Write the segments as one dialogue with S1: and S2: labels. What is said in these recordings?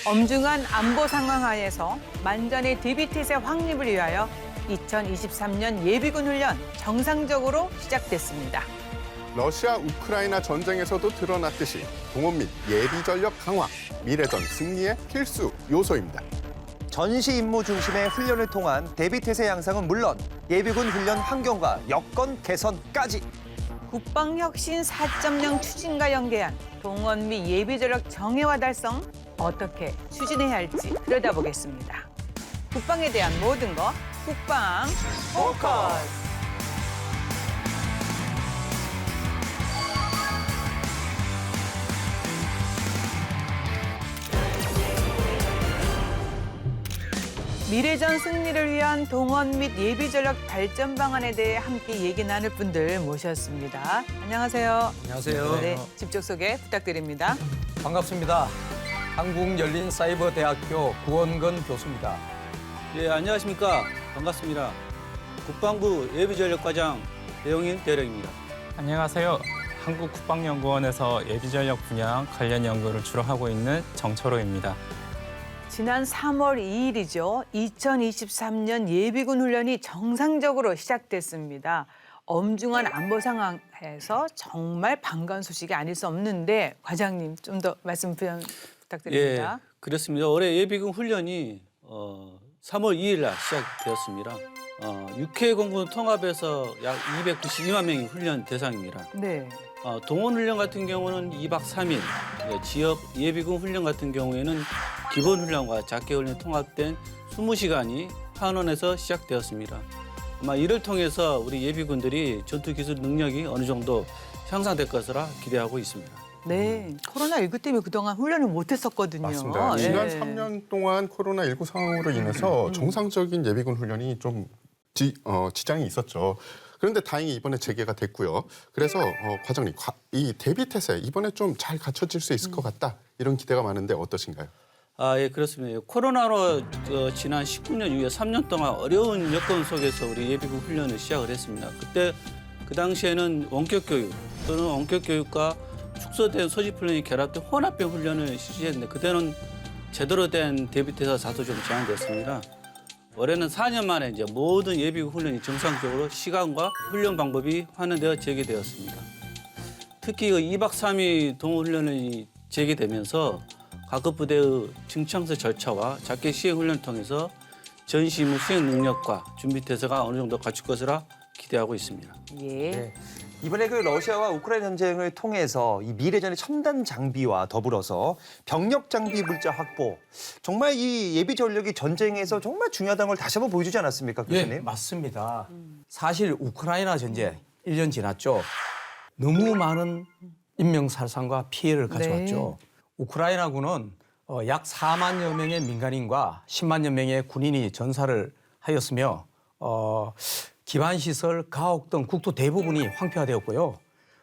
S1: 엄중한 안보 상황 하에서 만전의 대비태세 확립을 위하여 2023년 예비군 훈련 정상적으로 시작됐습니다.
S2: 러시아 우크라이나 전쟁에서도 드러났듯이 동원 및 예비 전력 강화, 미래전 승리의 필수 요소입니다.
S3: 전시 임무 중심의 훈련을 통한 대비태세 양상은 물론 예비군 훈련 환경과 여건 개선까지.
S1: 국방혁신 4.0 추진과 연계한 동원 및 예비 전력 정예와 달성 어떻게 추진해야 할지 들여다보겠습니다. 국방에 대한 모든 것 국방 포커스. 미래전 승리를 위한 동원 및 예비 전력 발전 방안에 대해 함께 얘기 나눌 분들 모셨습니다. 안녕하세요.
S4: 안녕하세요.
S1: 네, 직접 소개 부탁드립니다.
S4: 반갑습니다. 한국열린사이버대학교 구원건 교수입니다.
S5: 예, 안녕하십니까. 반갑습니다. 국방부 예비전력과장 배용인 대령입니다.
S6: 안녕하세요. 한국국방연구원에서 예비전력 분야 관련 연구를 주로 하고 있는 정철호입니다.
S1: 지난 3월 2일이죠. 2023년 예비군 훈련이 정상적으로 시작됐습니다. 엄중한 안보 상황에서 정말 반가운 소식이 아닐 수 없는데 과장님 좀 더 말씀 부탁드립니다.
S5: 예, 그렇습니다. 올해 예비군 훈련이 3월 2일 날 시작되었습니다. 6회 공군 통합에서 약 292만 명이 훈련 대상입니다.
S1: 네.
S5: 동원 훈련 같은 경우는 2박 3일, 지역 예비군 훈련 같은 경우에는 기본 훈련과 작게 훈련 통합된 20시간이 환원에서 시작되었습니다. 아마 이를 통해서 우리 예비군들이 전투 기술 능력이 어느 정도 향상될 것이라 기대하고 있습니다.
S1: 네, 코로나19 때문에 그동안 훈련을 못했었거든요.
S2: 맞습니다.
S1: 네.
S2: 지난 3년 동안 코로나19 상황으로 인해서 정상적인 예비군 훈련이 좀 지장이 있었죠. 그런데 다행히 이번에 재개가 됐고요. 그래서 과장님, 이 대비태세 이번에 좀 잘 갖춰질 수 있을 것 같다. 이런 기대가 많은데 어떠신가요?
S5: 예, 그렇습니다. 코로나로 지난 19년 이후에 3년 동안 어려운 여건 속에서 우리 예비군 훈련을 시작을 했습니다. 그때 그 당시에는 원격 교육 또는 원격 교육과 축소된 소집 훈련이 결합된 혼합형 훈련을 실시했는데 그때는 제대로 된 대비태세가 다소 좀 제한됐습니다. 올해는 4년 만에 이제 모든 예비군 훈련이 정상적으로 시간과 훈련 방법이 환원되어 재개되었습니다. 특히 2박 3일 동원 훈련이 재개되면서 각급 부대의 증창서 절차와 작게 시행 훈련을 통해서 전시 임무 수행 능력과 준비 태세가 어느 정도 갖출 것이라 기대하고 있습니다.
S1: 예.
S3: 네. 이번에 그 러시아와 우크라이나 전쟁을 통해서 이 미래전의 첨단 장비와 더불어서 병력 장비 물자 확보, 정말 이 예비 전력이 전쟁에서 정말 중요하다는 걸 다시 한번 보여주지 않았습니까, 교수님?
S4: 예, 맞습니다. 사실 우크라이나 전쟁 1년 지났죠. 너무 많은 인명살상과 피해를 가져왔죠. 우크라이나군은 약 4만여 명의 민간인과 10만여 명의 군인이 전사를 하였으며 기반시설, 가옥 등 국토 대부분이 황폐화되었고요.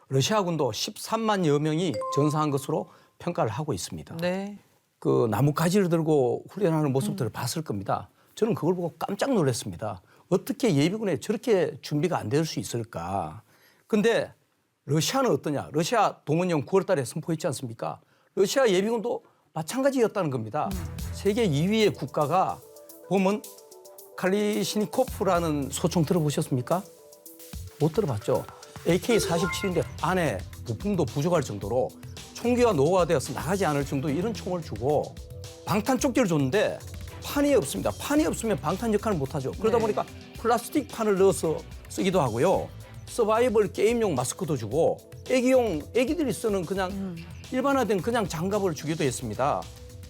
S4: 러시아군도 13만여 명이 전사한 것으로 평가를 하고 있습니다.
S1: 네.
S4: 그 나뭇가지를 들고 훈련하는 모습들을 봤을 겁니다. 저는 그걸 보고 깜짝 놀랐습니다. 어떻게 예비군에 저렇게 준비가 안 될 수 있을까? 근데 러시아는 어떠냐? 러시아 동원령 9월 달에 선포했지 않습니까? 러시아 예비군도 마찬가지였다는 겁니다. 세계 2위의 국가가 보면 칼리시니코프라는 소총 들어보셨습니까? 못 들어봤죠. AK-47인데 안에 부품도 부족할 정도로 총기가 노후화되어서 나가지 않을 정도 이런 총을 주고 방탄 조끼를 줬는데 판이 없습니다. 판이 없으면 방탄 역할을 못하죠. 그러다 보니까 플라스틱 판을 넣어서 쓰기도 하고요. 서바이벌 게임용 마스크도 주고 애기들이 쓰는 그냥 일반화된 그냥 장갑을 주기도 했습니다.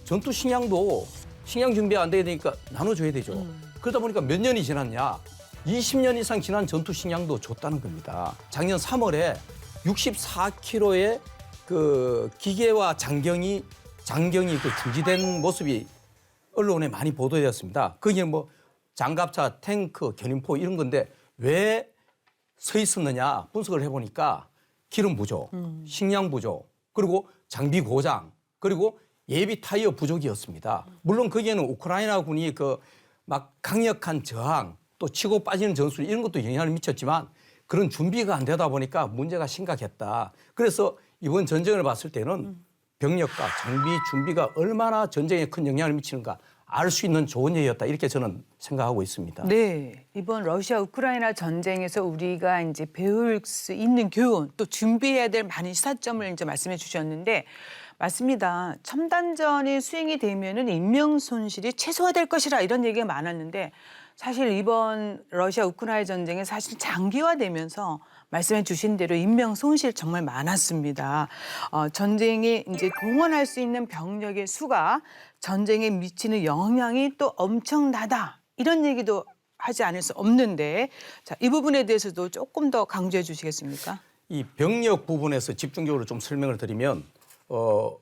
S4: 전투 식량도 식량 준비가 안 되게 되니까 나눠줘야 되죠. 그러다 보니까 몇 년이 지났냐. 20년 이상 지난 전투 식량도 줬다는 겁니다. 작년 3월에 64kg의 그 기계와 장경이 그 중지된 모습이 언론에 많이 보도되었습니다. 거기에 뭐 장갑차, 탱크, 견인포 이런 건데 왜 서 있었느냐 분석을 해보니까 기름 부족, 식량 부족, 그리고 장비 고장, 그리고 예비 타이어 부족이었습니다. 물론 거기에는 우크라이나 군이 그 막 강력한 저항, 또 치고 빠지는 전술 이런 것도 영향을 미쳤지만 그런 준비가 안 되다 보니까 문제가 심각했다. 그래서 이번 전쟁을 봤을 때는 병력과 장비 준비가 얼마나 전쟁에 큰 영향을 미치는가 알 수 있는 좋은 예였다 이렇게 저는 생각하고 있습니다.
S1: 네, 이번 러시아 우크라이나 전쟁에서 우리가 이제 배울 수 있는 교훈, 또 준비해야 될 많은 시사점을 이제 말씀해 주셨는데 맞습니다. 첨단전이 수행이 되면은 인명 손실이 최소화될 것이라 이런 얘기가 많았는데 사실 이번 러시아 우크라이나 전쟁이 사실 장기화되면서 말씀해 주신 대로 인명 손실 정말 많았습니다. 전쟁에 이제 동원할 수 있는 병력의 수가 전쟁에 미치는 영향이 또 엄청나다. 이런 얘기도 하지 않을 수 없는데 자, 이 부분에 대해서도 조금 더 강조해 주시겠습니까?
S4: 이 병력 부분에서 집중적으로 좀 설명을 드리면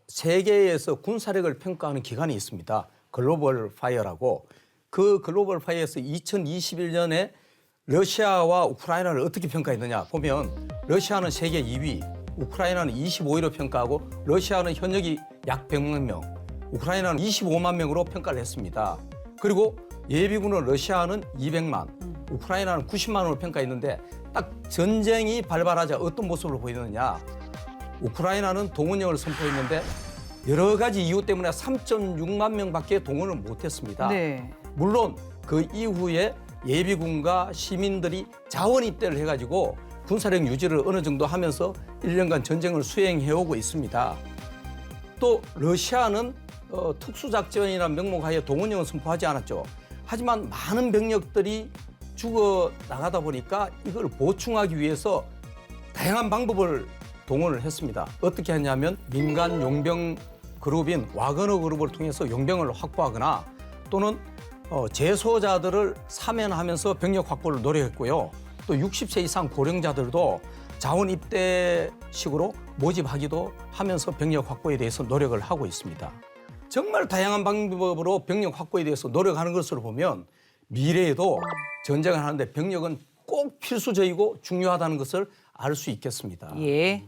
S4: 세계에서 군사력을 평가하는 기관이 있습니다. 글로벌 파이어라고 그 글로벌 파이어에서 2021년에 러시아와 우크라이나를 어떻게 평가했느냐 보면 러시아는 세계 2위, 우크라이나는 25위로 평가하고 러시아는 현역이 약 100만 명, 우크라이나는 25만 명으로 평가를 했습니다. 그리고 예비군은 러시아는 200만, 우크라이나는 90만으로 평가했는데 딱 전쟁이 발발하자 어떤 모습을 보이느냐. 우크라이나는 동원령을 선포했는데 여러 가지 이유 때문에 3.6만 명밖에 동원을 못했습니다.
S1: 네.
S4: 물론 그 이후에 예비군과 시민들이 자원 입대를 해가지고 군사력 유지를 어느 정도 하면서 1년간 전쟁을 수행해오고 있습니다. 또 러시아는 특수작전이라는 명목하에 동원령을 선포하지 않았죠. 하지만 많은 병력들이 죽어 나가다 보니까 이걸 보충하기 위해서 다양한 방법을 동원을 했습니다. 어떻게 했냐면 민간 용병 그룹인 와그너 그룹을 통해서 용병을 확보하거나 또는 재소자들을 사면하면서 병력 확보를 노력했고요. 또 60세 이상 고령자들도 자원 입대식으로 모집하기도 하면서 병력 확보에 대해서 노력을 하고 있습니다. 정말 다양한 방법으로 병력 확보에 대해서 노력하는 것으로 보면 미래에도 전쟁을 하는데 병력은 꼭 필수적이고 중요하다는 것을 알 수 있겠습니다.
S1: 예.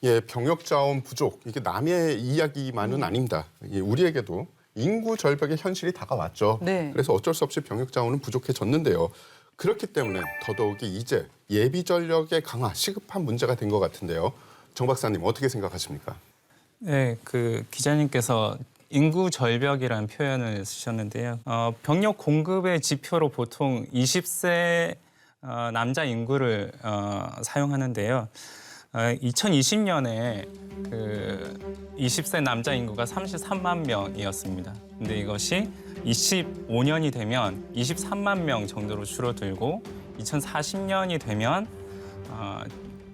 S2: 예, 병력 자원 부족 이게 남의 이야기만은 아닙니다. 예, 우리에게도 인구 절벽의 현실이 다가왔죠.
S1: 네.
S2: 그래서 어쩔 수 없이 병력 자원은 부족해졌는데요. 그렇기 때문에 더더욱이 이제 예비 전력의 강화 시급한 문제가 된 것 같은데요. 정 박사님 어떻게 생각하십니까?
S6: 네, 그 기자님께서 인구 절벽이라는 표현을 쓰셨는데요. 병력 공급의 지표로 보통 20세 남자 인구를 사용하는데요. 2020년에 그 20세 남자 인구가 33만 명이었습니다. 근데 이것이 25년이 되면 23만 명 정도로 줄어들고 2040년이 되면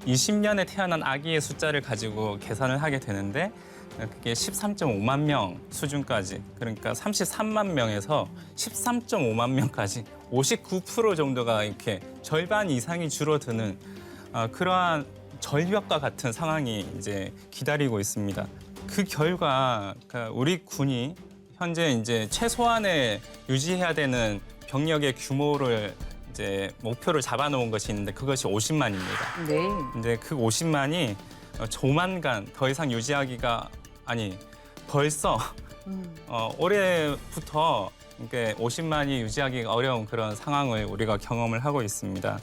S6: 20년에 태어난 아기의 숫자를 가지고 계산을 하게 되는데 그게 13.5만 명 수준까지 그러니까 33만 명에서 13.5만 명까지 59% 정도가 이렇게 절반 이상이 줄어드는 그러한 절벽과 같은 상황이 이제 기다리고 있습니다. 그 결과 우리 군이 현재 이제 최소한의 유지해야 되는 병력의 규모를 이제 목표를 잡아놓은 것이 있는데 그것이 50만입니다.
S1: 네.
S6: 근데 그 50만이 조만간 더 이상 유지하기가 아니 벌써 올해부터 이렇게 50만이 유지하기가 어려운 그런 상황을 우리가 경험을 하고 있습니다.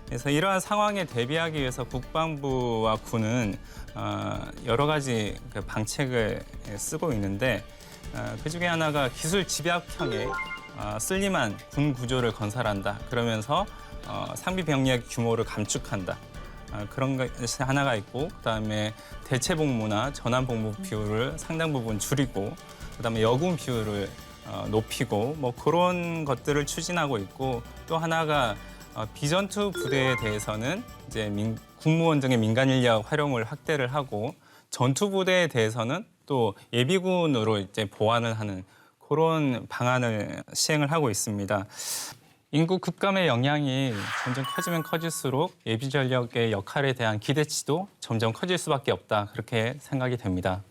S6: 그래서 이러한 상황에 대비하기 위해서 국방부와 군은 여러 가지 방책을 쓰고 있는데 그중에 하나가 기술 집약형의 슬림한 군 구조를 건설한다. 그러면서 상비 병력 규모를 감축한다. 그런 것이 하나가 있고 그다음에 대체 복무나 전환 복무 비율을 상당 부분 줄이고 그다음에 여군 비율을 높이고 뭐 그런 것들을 추진하고 있고 또 하나가 비전투 부대에 대해서는 이제 군무원 등의 민간 인력 활용을 확대를 하고 전투 부대에 대해서는 또 예비군으로 이제 보완을 하는 그런 방안을 시행을 하고 있습니다. 인구 급감의 영향이 점점 커지면 커질수록 예비 전력의 역할에 대한 기대치도 점점 커질 수밖에 없다 그렇게 생각이 됩니다.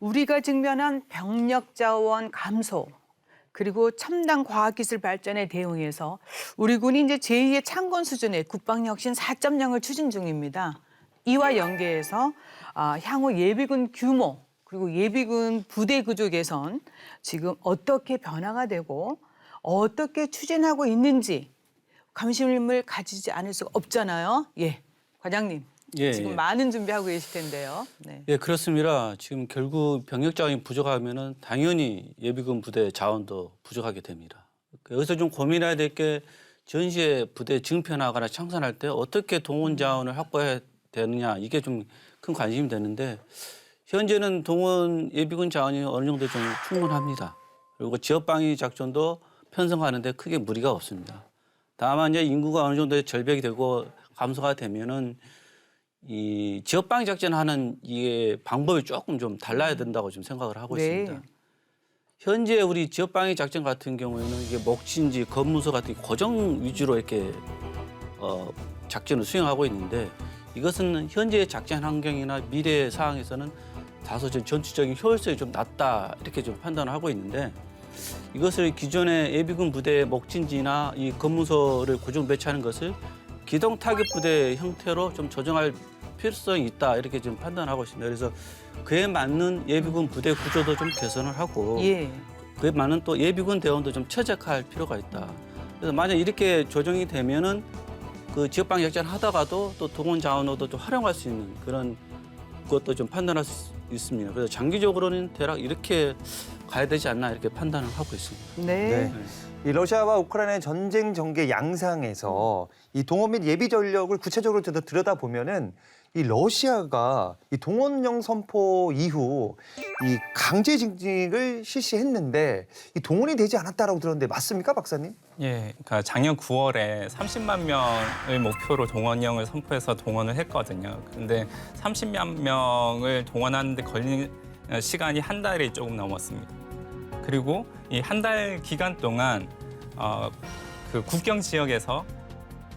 S1: 우리가 직면한 병력 자원 감소 그리고 첨단 과학기술 발전에 대응해서 우리 군이 이제 제2의 창건 수준의 국방혁신 4.0을 추진 중입니다. 이와 연계해서 향후 예비군 규모 그리고 예비군 부대 구조 개선 지금 어떻게 변화가 되고 어떻게 추진하고 있는지 관심을 가지지 않을 수가 없잖아요. 예, 과장님.
S5: 예,
S1: 지금
S5: 예.
S1: 많은 준비하고 계실 텐데요. 네.
S5: 예, 그렇습니다. 지금 결국 병력 자원이 부족하면은 당연히 예비군 부대 자원도 부족하게 됩니다. 여기서 좀 고민해야 될 게 전시에 부대 증편하거나 창설할 때 어떻게 동원 자원을 확보해야 되느냐 이게 좀 큰 관심이 되는데 현재는 동원 예비군 자원이 어느 정도 좀 충분합니다. 그리고 지역 방위 작전도 편성하는데 크게 무리가 없습니다. 다만 이제 인구가 어느 정도 절벽이 되고 감소가 되면은 이 지역 방위 작전하는 이게 방법이 조금 좀 달라야 된다고 좀 생각을 하고
S1: 네.
S5: 있습니다. 현재 우리 지역 방위 작전 같은 경우에는 이게 목진지, 검문소 같은 고정 위주로 이렇게 작전을 수행하고 있는데 이것은 현재의 작전 환경이나 미래 상황에서는 다소 좀 전투적인 효율성이 좀 낮다 이렇게 좀 판단을 하고 있는데 이것을 기존의 예비군 부대 목진지나 이 검문소를 고정 배치하는 것을 기동 타격 부대 형태로 좀 조정할 필요성이 있다 이렇게 좀 판단하고 있습니다. 그래서 그에 맞는 예비군 부대 구조도 좀 개선을 하고
S1: 예.
S5: 그에 맞는 또 예비군 대원도 좀 최적화할 필요가 있다. 그래서 만약 이렇게 조정이 되면은 그 지역 방위 작전 하다가도 또 동원 자원으로도 좀 활용할 수 있는 그런 것도 좀 판단할 수 있습니다. 그래서 장기적으로는 대략 이렇게 가야 되지 않나 이렇게 판단을 하고 있습니다.
S1: 네.
S3: 이 러시아와 우크라이나의 전쟁 전개 양상에서 이 동원 및 예비 전력을 구체적으로 들여다보면은 이 러시아가 이 동원령 선포 이후 이 강제 징집을 실시했는데 이 동원이 되지 않았다라고 들었는데 맞습니까, 박사님?
S6: 예, 그러니까 작년 9월에 30만 명을 목표로 동원령을 선포해서 동원을 했거든요. 근데 30만 명을 동원하는데 걸린 시간이 한 달이 조금 넘었습니다. 그리고 이 한 달 기간 동안 그 국경 지역에서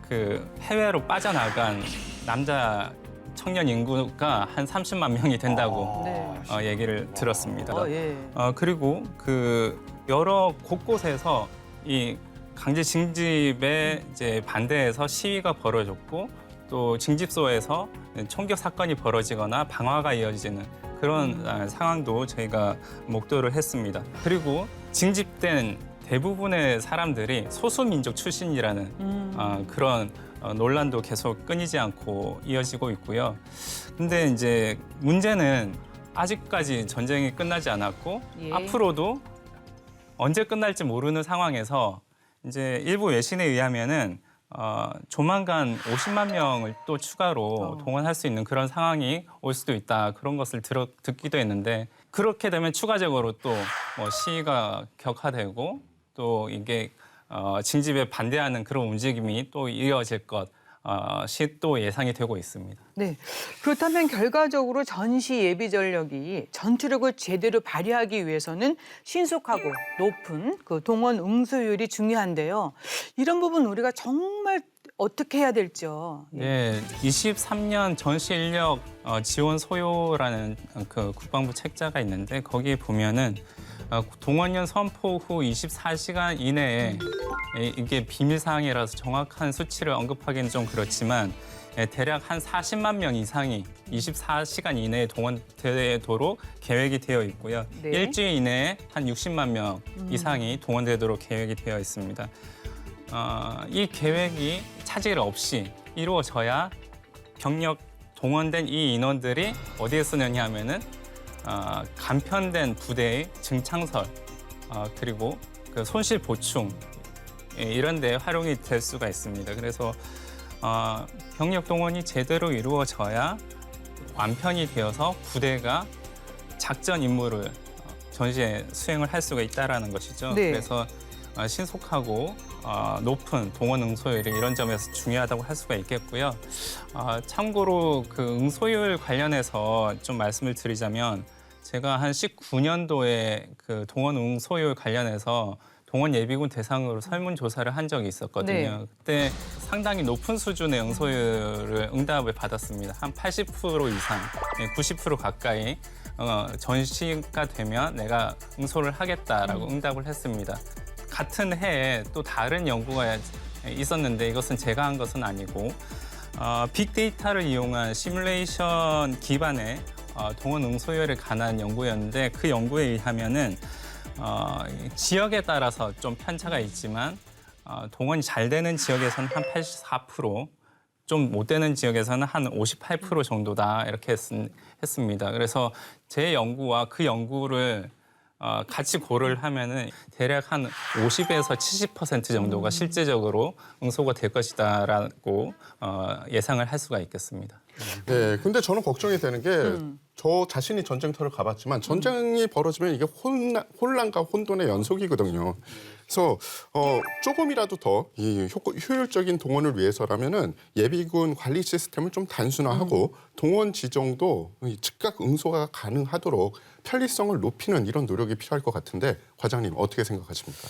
S6: 그 해외로 빠져나간 남자 청년 인구가 한 30만 명이 된다고
S1: 네.
S6: 얘기를 들었습니다.
S1: 예.
S6: 그리고 그 여러 곳곳에서 이 강제 징집에 이제 반대해서 시위가 벌어졌고 또 징집소에서 총격 사건이 벌어지거나 방화가 이어지는 그런 상황도 저희가 목도를 했습니다. 그리고 징집된 대부분의 사람들이 소수민족 출신이라는 그런 논란도 계속 끊이지 않고 이어지고 있고요. 근데 이제 문제는 아직까지 전쟁이 끝나지 않았고
S1: 예.
S6: 앞으로도 언제 끝날지 모르는 상황에서 이제 일부 외신에 의하면은 조만간 50만 명을 또 추가로 동원할 수 있는 그런 상황이 올 수도 있다. 그런 것을 듣기도 했는데 그렇게 되면 추가적으로 또 뭐 시위가 격화되고 또 이게 징집에 반대하는 그런 움직임이 또 이어질 것이 또 예상이 되고 있습니다.
S1: 네. 그렇다면 결과적으로 전시 예비 전력이 전투력을 제대로 발휘하기 위해서는 신속하고 높은 그 동원 응수율이 중요한데요. 이런 부분 우리가 정말 어떻게 해야 될지요?
S6: 네, 23년 전시 인력 지원 소요라는 그 국방부 책자가 있는데 거기에 보면은 동원령 선포 후 24시간 이내에 이게 비밀 사항이라서 정확한 수치를 언급하기는 좀 그렇지만 대략 한 40만 명 이상이 24시간 이내에 동원되도록 계획이 되어 있고요.
S1: 네.
S6: 일주일 이내에 한 60만 명 이상이 동원되도록 계획이 되어 있습니다. 이 계획이 차질 없이 이루어져야 병력 동원된 이 인원들이 어디에 쓰느냐 하면은 간편된 부대의 증창설 그리고 그 손실 보충 이런 데 활용이 될 수가 있습니다. 그래서 병력 동원이 제대로 이루어져야 완편이 되어서 부대가 작전 임무를 전시에 수행을 할 수가 있다라는 것이죠.
S1: 네.
S6: 그래서 신속하고 높은 동원 응소율이 이런 점에서 중요하다고 할 수가 있겠고요. 참고로 그 응소율 관련해서 좀 말씀을 드리자면 제가 한 19년도에 그 동원 응소율 관련해서 동원 예비군 대상으로 설문조사를 한 적이 있었거든요.
S1: 네.
S6: 그때 상당히 높은 수준의 응소율을 응답을 받았습니다. 한 80% 이상, 90% 가까이 전시가 되면 내가 응소를 하겠다라고 응답을 했습니다. 같은 해에 또 다른 연구가 있었는데 이것은 제가 한 것은 아니고 빅데이터를 이용한 시뮬레이션 기반의 동원 응소율에 관한 연구였는데 그 연구에 의하면은 지역에 따라서 좀 편차가 있지만 동원이 잘 되는 지역에서는 한 84%, 좀 못 되는 지역에서는 한 58% 정도다 이렇게 했습니다. 그래서 제 연구와 그 연구를 같이 고려를 하면은 대략 한 50에서 70% 정도가 실제적으로 응소가 될 것이다라고 예상을 할 수가 있겠습니다.
S2: 네, 근데 저는 걱정이 되는 게 저 자신이 전쟁터를 가봤지만 전쟁이 벌어지면 이게 혼란과 혼돈의 연속이거든요. 그래서 조금이라도 더 이 효율적인 동원을 위해서라면은 예비군 관리 시스템을 좀 단순화하고 동원 지정도 즉각 응소가 가능하도록 편리성을 높이는 이런 노력이 필요할 것 같은데 과장님 어떻게 생각하십니까?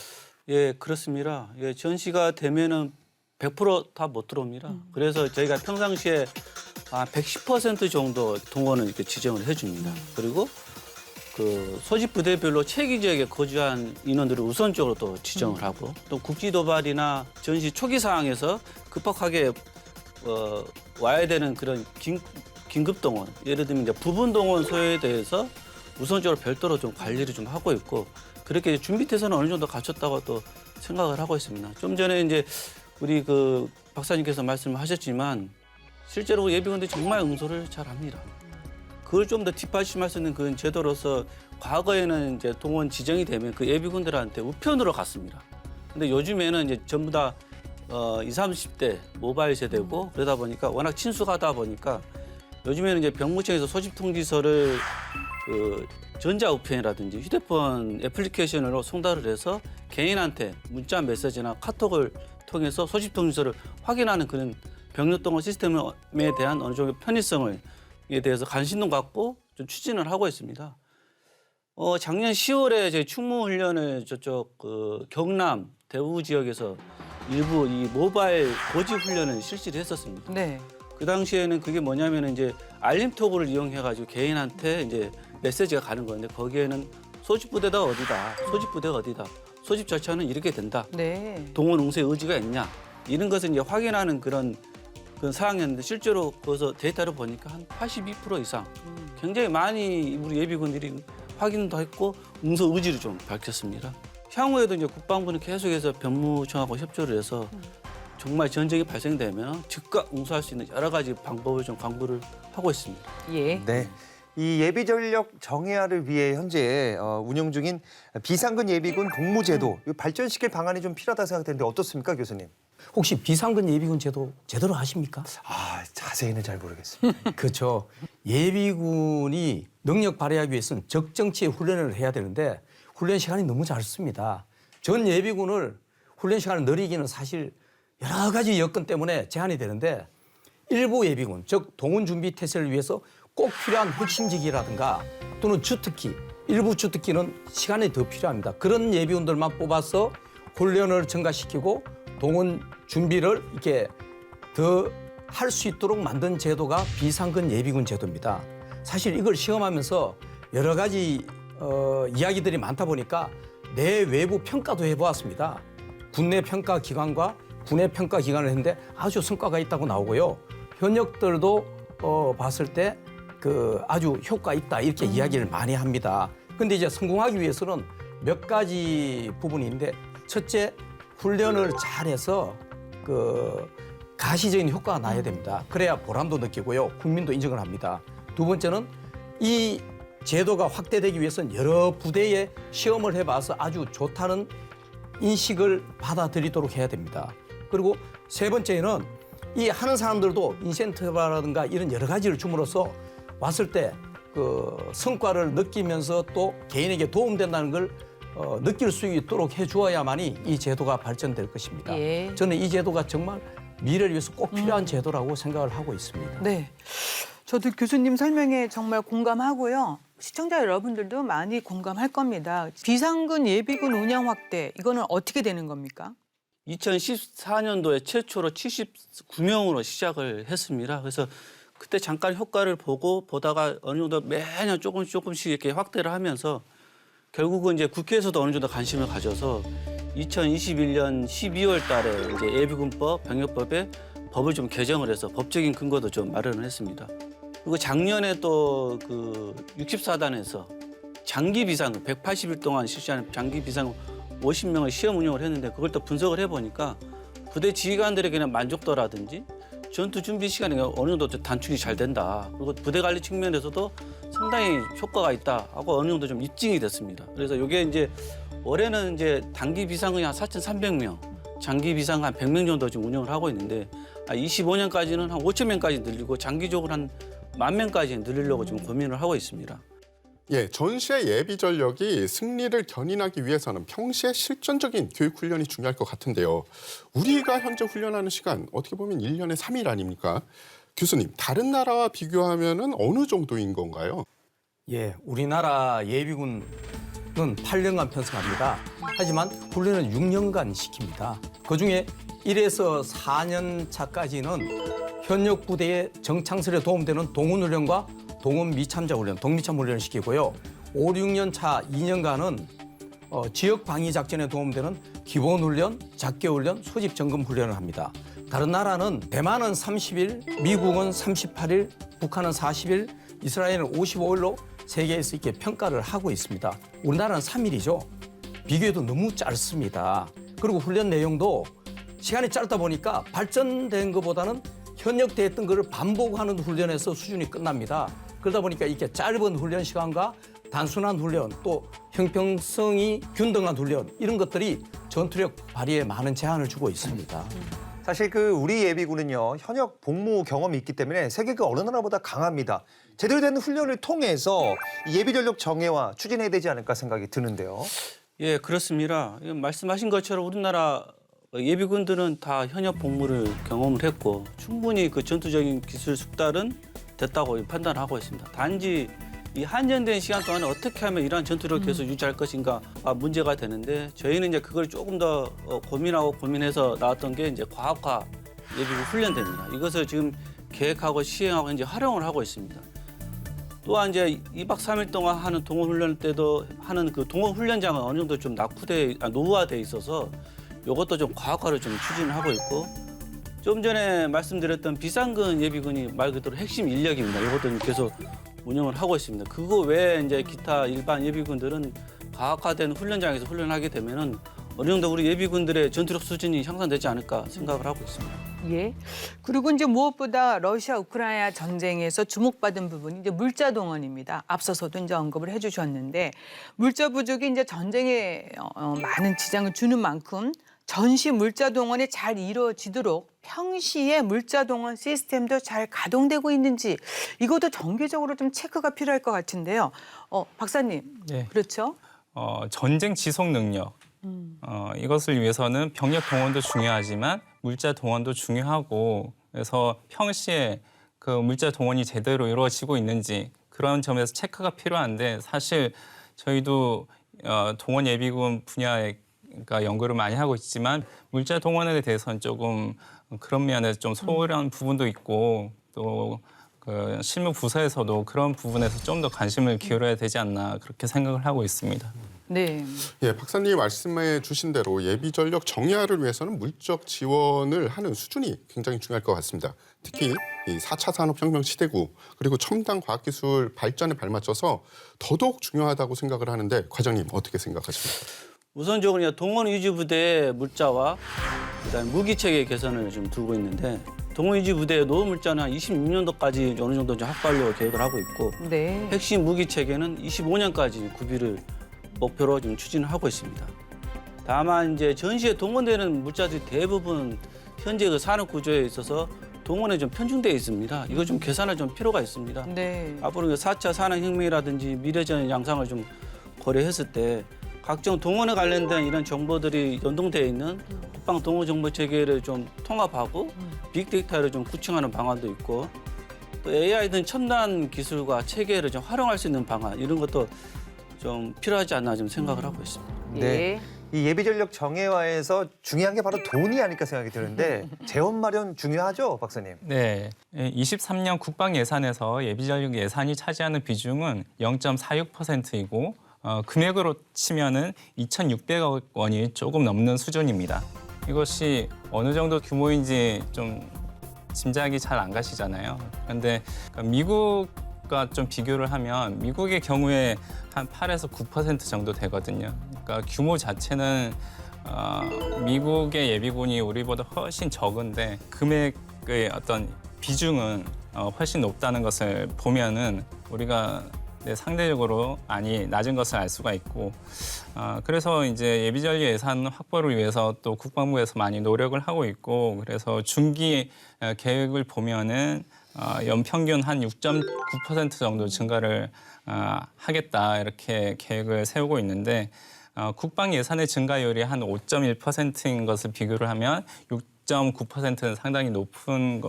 S5: 예, 그렇습니다. 예, 전시가 되면은 100% 다 못 들어옵니다. 그래서 저희가 평상시에 110% 정도 동원을 이렇게 지정을 해줍니다. 그리고 그 소집 부대별로 체계 지역에 거주한 인원들을 우선적으로 또 지정을 하고 또 국지 도발이나 전시 초기 상황에서 급박하게 와야 되는 그런 긴급 동원, 예를 들면 이제 부분 동원 소요에 대해서 우선적으로 별도로 좀 관리를 좀 하고 있고 그렇게 준비 태세는 어느 정도 갖췄다고 또 생각을 하고 있습니다. 좀 전에 이제 우리 그 박사님께서 말씀하셨지만 실제로 예비군들이 정말 응소를 잘합니다. 그걸 좀 더 뒷받침할 수 있는 그런 제도로서 과거에는 이제 동원 지정이 되면 그 예비군들한테 우편으로 갔습니다. 근데 요즘에는 이제 전부 다 20, 30대 모바일 세대고 그러다 보니까 워낙 친숙하다 보니까 요즘에는 이제 병무청에서 소집 통지서를 그 전자우편이라든지 휴대폰 애플리케이션으로 송달을 해서 개인한테 문자 메시지나 카톡을 통해서 소집 통지서를 확인하는 그런 병력 동원 시스템에 대한 어느 정도 편의성에 대해서 관심도 갖고 좀 추진을 하고 있습니다. 작년 10월에 저희 충무훈련을 저쪽 그 경남 대구 지역에서 일부 이 모바일 고지 훈련을 실시를 했었습니다.
S1: 네.
S5: 그 당시에는 그게 뭐냐면 이제 알림톡을 이용해가지고 개인한테 이제 메시지가 가는 건데 거기에는 소집 부대가 어디다, 소집 부대가 어디다, 소집 절차는 이렇게 된다.
S1: 네.
S5: 동원 응수의 의지가 있냐 이런 것을 이제 확인하는 그런 사항이었는데 실제로 거기서 데이터를 보니까 한 82% 이상 굉장히 많이 우리 예비군들이 확인도 했고 응수 의지를 좀 밝혔습니다. 향후에도 이제 국방부는 계속해서 병무청하고 협조를 해서 정말 전쟁이 발생되면 즉각 응수할 수 있는 여러 가지 방법을 좀 강구를 하고 있습니다.
S1: 예.
S3: 네. 이 예비 전력 정예화를 위해 현재 운영 중인 비상근 예비군 복무제도 이거 발전시킬 방안이 좀 필요하다 생각되는데 어떻습니까, 교수님?
S4: 혹시 비상근 예비군 제도 제대로 아십니까?
S3: 자세히는 잘 모르겠습니다.
S4: 그렇죠. 예비군이 능력 발휘하기 위해서는 적정치에 훈련을 해야 되는데 훈련 시간이 너무 짧습니다. 전 예비군을 훈련 시간을 늘리기는 사실 여러 가지 여건 때문에 제한이 되는데 일부 예비군, 즉 동원 준비 태세를 위해서 꼭 필요한 핵심직이라든가 또는 주특기, 일부 주특기는 시간이 더 필요합니다. 그런 예비군들만 뽑아서 훈련을 증가시키고 동원 준비를 이렇게 더 할 수 있도록 만든 제도가 비상근 예비군 제도입니다. 사실 이걸 시험하면서 여러 가지 이야기들이 많다 보니까 내 외부 평가도 해보았습니다. 군내 평가 기관과 군의 평가 기관을 했는데 아주 성과가 있다고 나오고요. 현역들도 봤을 때 아주 효과 있다 이렇게 이야기를 많이 합니다. 근데 이제 성공하기 위해서는 몇 가지 부분이 있는데 첫째, 훈련을 잘해서 가시적인 효과가 나야 됩니다. 그래야 보람도 느끼고요. 국민도 인정을 합니다. 두 번째는 이 제도가 확대되기 위해서는 여러 부대에 시험을 해봐서 아주 좋다는 인식을 받아들이도록 해야 됩니다. 그리고 세 번째는 이 하는 사람들도 인센티브라든가 이런 여러 가지를 줌으로써 왔을 때 성과를 느끼면서 또 개인에게 도움된다는 걸 느낄 수 있도록 해주어야만이 이 제도가 발전될 것입니다.
S1: 예.
S4: 저는 이 제도가 정말 미래를 위해서 꼭 필요한 제도라고 생각을 하고 있습니다.
S1: 네. 저도 교수님 설명에 정말 공감하고요. 시청자 여러분들도 많이 공감할 겁니다. 비상근 예비군 운영 확대, 이거는 어떻게 되는 겁니까?
S5: 2014년도에 최초로 79명으로 시작을 했습니다. 그래서 그때 잠깐 효과를 보다가 어느 정도 매년 조금씩 이렇게 확대를 하면서 결국은 이제 국회에서도 어느 정도 관심을 가져서 2021년 12월 달에 이제 예비군법, 병력법에 법을 좀 개정을 해서 법적인 근거도 좀 마련을 했습니다. 그리고 작년에 또 64단에서 장기 비상금 180일 동안 실시하는 장기 비상금 50명을 시험 운영을 했는데 그걸 또 분석을 해보니까 부대 지휘관들에게는 만족도라든지 전투 준비 시간이 어느 정도 단축이 잘 된다. 그리고 부대 관리 측면에서도 상당히 효과가 있다 하고 어느 정도 좀 입증이 됐습니다. 그래서 이게 이제 올해는 이제 단기 비상근이 한 4,300명, 장기 비상 한 100명 정도 지금 운영을 하고 있는데 25년까지는 한 5,000명까지 늘리고 장기적으로 한 10,000명까지 늘리려고 지금 고민을 하고 있습니다.
S2: 예, 전시의 예비 전력이 승리를 견인하기 위해서는 평시에 실전적인 교육 훈련이 중요할 것 같은데요. 우리가 현재 훈련하는 시간 어떻게 보면 1년에 3일 아닙니까? 교수님, 다른 나라와 비교하면은 어느 정도인 건가요?
S4: 예, 우리나라 예비군은 8년간 편성합니다. 하지만 훈련은 6년간 시킵니다. 그중에 1에서 4년 차까지는 현역 부대의 정창설에 도움되는 동훈훈련과 동원 미참자 훈련, 동미참 훈련을 시키고요. 5, 6년 차 2년간은 지역 방위 작전에 도움되는 기본 훈련, 작계 훈련, 소집 점검 훈련을 합니다. 다른 나라는 대만은 30일, 미국은 38일, 북한은 40일, 이스라엘은 55일로 세계에서 이렇게 평가를 하고 있습니다. 우리나라는 3일이죠. 비교해도 너무 짧습니다. 그리고 훈련 내용도 시간이 짧다 보니까 발전된 것보다는 현역됐던 것을 반복하는 훈련에서 수준이 끝납니다. 그러다 보니까 이렇게 짧은 훈련 시간과 단순한 훈련 또 형평성이 균등한 훈련 이런 것들이 전투력 발휘에 많은 제한을 주고 있습니다.
S3: 사실 우리 예비군은요 현역 복무 경험이 있기 때문에 세계 그 어느 나라보다 강합니다. 제대로 된 훈련을 통해서 이 예비 전력 정예화 추진해야 되지 않을까 생각이 드는데요.
S5: 예, 그렇습니다. 말씀하신 것처럼 우리나라 예비군들은 다 현역 복무를 경험을 했고 충분히 그 전투적인 기술 숙달은 됐다고 판단하고 있습니다. 단지 이 한정된 시간 동안에 어떻게 하면 이러한 전투력을 계속 유지할 것인가가 문제가 되는데 저희는 이제 그걸 조금 더 고민해서 나왔던 게 이제 과학화 예비군 훈련대입니다. 이것을 지금 계획하고 시행하고 현재 활용을 하고 있습니다. 또한 이제 2박 3일 동안 하는 동원 훈련 때도 하는 그 동원 훈련장은 어느 정도 좀 노후화돼 있어서 이것도 좀 과학화를 좀 추진을 하고 있고 좀 전에 말씀드렸던 비상근 예비군이 말 그대로 핵심 인력입니다. 이것도 계속 운영을 하고 있습니다. 그거 외에 이제 기타 일반 예비군들은 과학화된 훈련장에서 훈련하게 되면은 어느 정도 우리 예비군들의 전투력 수준이 향상되지 않을까 생각을 하고 있습니다.
S1: 예. 그리고 이제 무엇보다 러시아 우크라이나 전쟁에서 주목받은 부분이 이제 물자 동원입니다. 앞서서도 이제 언급을 해주셨는데 물자 부족이 이제 전쟁에 많은 지장을 주는 만큼 전시 물자 동원이 잘 이루어지도록 평시에 물자 동원 시스템도 잘 가동되고 있는지 이것도 정기적으로 좀 체크가 필요할 것 같은데요. 박사님,
S6: 네.
S1: 그렇죠?
S6: 전쟁 지속 능력. 이것을 위해서는 병력 동원도 중요하지만 물자 동원도 중요하고 그래서 평시에 그 물자 동원이 제대로 이루어지고 있는지 그런 점에서 체크가 필요한데 사실 저희도 동원 예비군 분야에 연구를 많이 하고 있지만 물자 동원에 대해서는 조금 그런 면에서 좀 소홀한 부분도 있고 또 그 실무 부서에서도 그런 부분에서 좀 더 관심을 기울여야 되지 않나 그렇게 생각을 하고 있습니다.
S1: 네.
S2: 예, 박사님이 말씀해 주신 대로 예비 전력 정예화를 위해서는 물적 지원을 하는 수준이 굉장히 중요할 것 같습니다. 특히 이 4차 산업혁명 시대고 그리고 첨단 과학기술 발전에 발맞춰서 더더욱 중요하다고 생각을 하는데 과장님 어떻게 생각하십니까?
S5: 우선적으로 동원 위주 부대의 물자와 그다음에 무기 체계 개선을 좀 두고 있는데 동원 위주 부대의 노후 물자는 한 26년도까지 어느 정도 좀 확보하려고 계획을 하고 있고
S1: 네.
S5: 핵심 무기 체계는 25년까지 구비를 목표로 좀 추진을 하고 있습니다. 다만 이제 전시에 동원되는 물자들이 대부분 현재 그 산업 구조에 있어서 동원에 좀 편중되어 있습니다. 이거 좀 계산할 좀 필요가 있습니다.
S1: 네.
S5: 앞으로 4차 산업혁명이라든지 미래전 양상을 좀 고려했을 때 각종 동원에 관련된 이런 정보들이 연동되어 있는 국방 동원 정보 체계를 좀 통합하고 빅데이터를 좀 구축하는 방안도 있고 또 AI 등 첨단 기술과 체계를 좀 활용할 수 있는 방안 이런 것도 좀 필요하지 않나 좀 생각을 하고 있습니다.
S3: 네. 이 예비 전력 정예화에서 중요한 게 바로 돈이 아닐까 생각이 드는데 재원 마련 중요하죠, 박사님?
S6: 네, 23년 국방 예산에서 예비 전력 예산이 차지하는 비중은 0.46%이고 금액으로 치면은 2,600억 원이 조금 넘는 수준입니다. 이것이 어느 정도 규모인지 좀 짐작이 잘 안 가시잖아요. 그런데 미국과 좀 비교를 하면 미국의 경우에 한 8에서 9% 정도 되거든요. 그러니까 규모 자체는 미국의 예비군이 우리보다 훨씬 적은데 금액 전력의 어떤 비중은 훨씬 높다는 것을 보면은 우리가 상대적으로 많이 낮은 것을 알 수가 있고, 그래서 이제 예비전력 예산 확보를 위해서 또 국방부에서 많이 노력을 하고 있고, 그래서 중기 계획을 보면은 연평균 한 6.9% 정도 증가를 하겠다 이렇게 계획을 세우고 있는데, 국방 예산의 증가율이 한 5.1%인 것을 비교를 하면 6.9%는 상당히 높은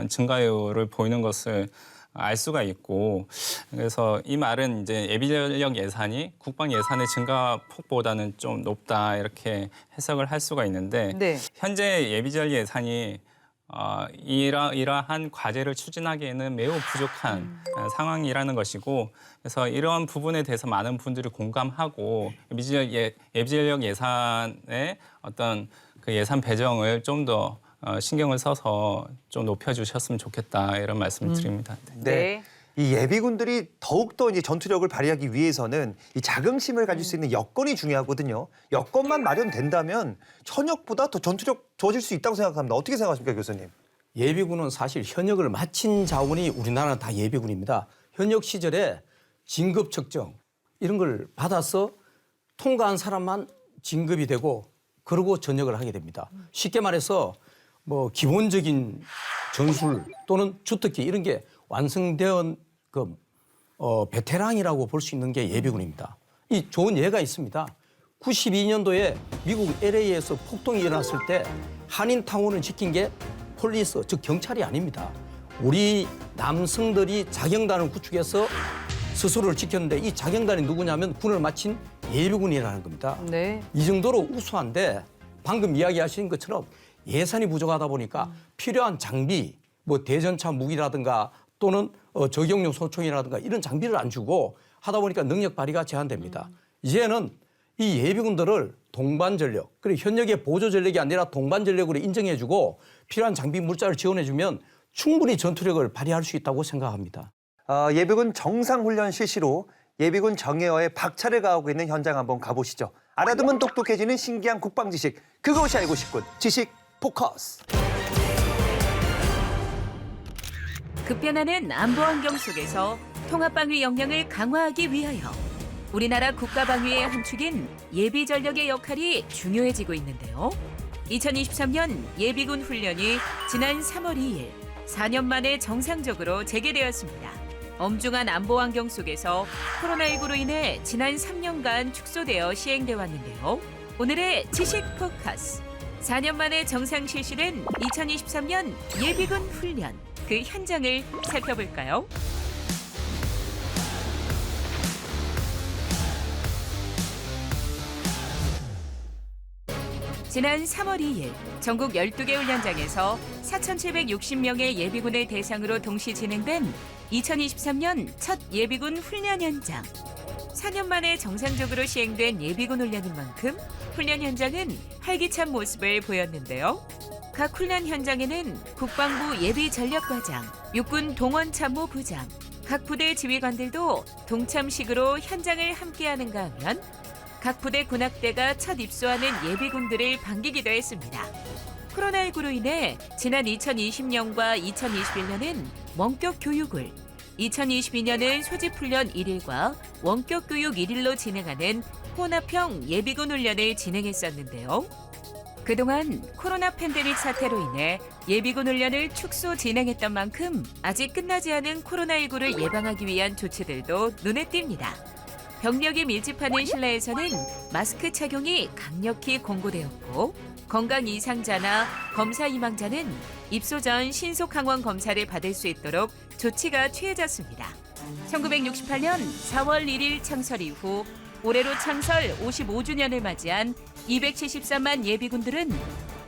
S6: 증가율을 보이는 것을 알 수가 있고, 그래서 이 말은 이제 예비전력 예산이 국방 예산의 증가폭보다는 좀 높다 이렇게 해석을 할 수가 있는데,
S1: 네.
S6: 현재 예비전력 예산이 이러한 과제를 추진하기에는 매우 부족한 상황이라는 것이고, 그래서 이러한 부분에 대해서 많은 분들이 공감하고 예비전력 예산의 어떤 그 예산 배정을 좀 더 신경을 써서 좀 높여주셨으면 좋겠다 이런 말씀을 드립니다.
S3: 네. 이 예비군들이 더욱더 이제 전투력을 발휘하기 위해서는 이 자긍심을 가질 수 있는 여건이 중요하거든요. 여건만 마련된다면 현역보다 더 전투력 좋아질 수 있다고 생각합니다. 어떻게 생각하십니까, 교수님?
S4: 예비군은 사실 현역을 마친 자원이 우리나라는 다 예비군입니다. 현역 시절에 진급 측정 이런 걸 받아서 통과한 사람만 진급이 되고 그러고 전역을 하게 됩니다. 쉽게 말해서 뭐 기본적인 전술 또는 주특기 이런 게 완성된 그 베테랑이라고 볼 수 있는 게 예비군입니다. 이 좋은 예가 있습니다. 92년도에 미국 LA에서 폭동이 일어났을 때 한인타운을 지킨 게 폴리스, 즉 경찰이 아닙니다. 우리 남성들이 자경단을 구축해서 스스로를 지켰는데 이 자경단이 누구냐면 군을 마친 예비군이라는 겁니다.
S1: 네.
S4: 이 정도로 우수한데 방금 이야기하신 것처럼 예산이 부족하다 보니까 필요한 장비, 뭐 대전차 무기라든가 또는 저격용 소총이라든가 이런 장비를 안 주고 하다 보니까 능력 발휘가 제한됩니다. 이제는 이 예비군들을 동반전력, 그리고 현역의 보조전력이 아니라 동반전력으로 인정해주고 필요한 장비 물자를 지원해주면 충분히 전투력을 발휘할 수 있다고 생각합니다.
S3: 예비군 정상훈련 실시로 예비군 정예화에 박차를 가하고 있는 현장 한번 가보시죠. 알아두면 똑똑해지는 신기한 국방 지식, 그것이 알고 싶군. 지식 포커스.
S7: 급변하는 안보 환경 속에서 통합방위 역량을 강화하기 위하여 우리나라 국가방위의 한 축인 예비전력의 역할이 중요해지고 있는데요. 2023년 예비군 훈련이 지난 3월 2일 4년 만에 정상적으로 재개되었습니다. 엄중한 안보 환경 속에서 코로나19로 인해 지난 3년간 축소되어 시행돼 왔는데요. 오늘의 지식 포커스. 4년 만에 정상 실시된 2023년 예비군 훈련. 그 현장을 살펴볼까요? 지난 3월 2일 전국 12개 훈련장에서 4,760명의 예비군을 대상으로 동시 진행된 2023년 첫 예비군 훈련 현장. 4년 만에 정상적으로 시행된 예비군 훈련인 만큼 훈련 현장은 활기찬 모습을 보였는데요. 각 훈련 현장에는 국방부 예비전력과장, 육군 동원참모부장, 각 부대 지휘관들도 동참식으로 현장을 함께하는가 하면 각 부대 군악대가 첫 입소하는 예비군들을 반기기도 했습니다. 코로나19로 인해 지난 2020년과 2021년은 원격 교육을, 2022년은 소집훈련 1일과 원격 교육 1일로 진행하는 혼합형 예비군 훈련을 진행했었는데요. 그동안 코로나 팬데믹 사태로 인해 예비군 훈련을 축소 진행했던 만큼 아직 끝나지 않은 코로나19를 예방하기 위한 조치들도 눈에 띕니다. 병력이 밀집하는 실내에서는 마스크 착용이 강력히 권고되었고, 건강 이상자나 검사 희망자는 입소 전 신속 항원 검사를 받을 수 있도록 조치가 취해졌습니다. 1968년 4월 1일 창설 이후 올해로 창설 55주년을 맞이한 273만 예비군들은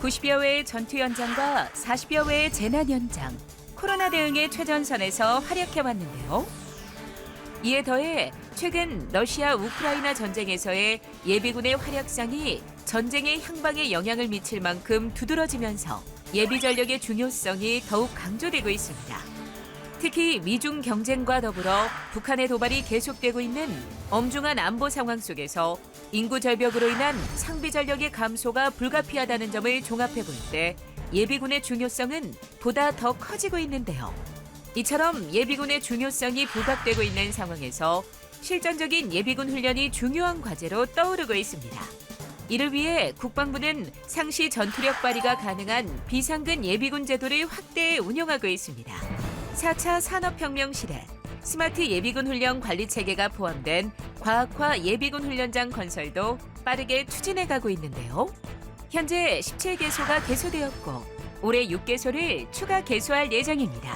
S7: 90여 회의 전투 현장과 40여 회의 재난 현장, 코로나 대응의 최전선에서 활약해왔는데요. 이에 더해 최근 러시아 우크라이나 전쟁에서의 예비군의 활약상이 전쟁의 향방에 영향을 미칠 만큼 두드러지면서 예비 전력의 중요성이 더욱 강조되고 있습니다. 특히 미중 경쟁과 더불어 북한의 도발이 계속되고 있는 엄중한 안보 상황 속에서 인구 절벽으로 인한 상비 전력의 감소가 불가피하다는 점을 종합해 볼 때 예비군의 중요성은 보다 더 커지고 있는데요. 이처럼 예비군의 중요성이 부각되고 있는 상황에서 실전적인 예비군 훈련이 중요한 과제로 떠오르고 있습니다. 이를 위해 국방부는 상시 전투력 발휘가 가능한 비상근 예비군 제도를 확대해 운영하고 있습니다. 4차 산업혁명 시대 스마트 예비군 훈련 관리 체계가 포함된 과학화 예비군 훈련장 건설도 빠르게 추진해 가고 있는데요. 현재 17개소가 개소되었고 올해 6개소를 추가 개소할 예정입니다.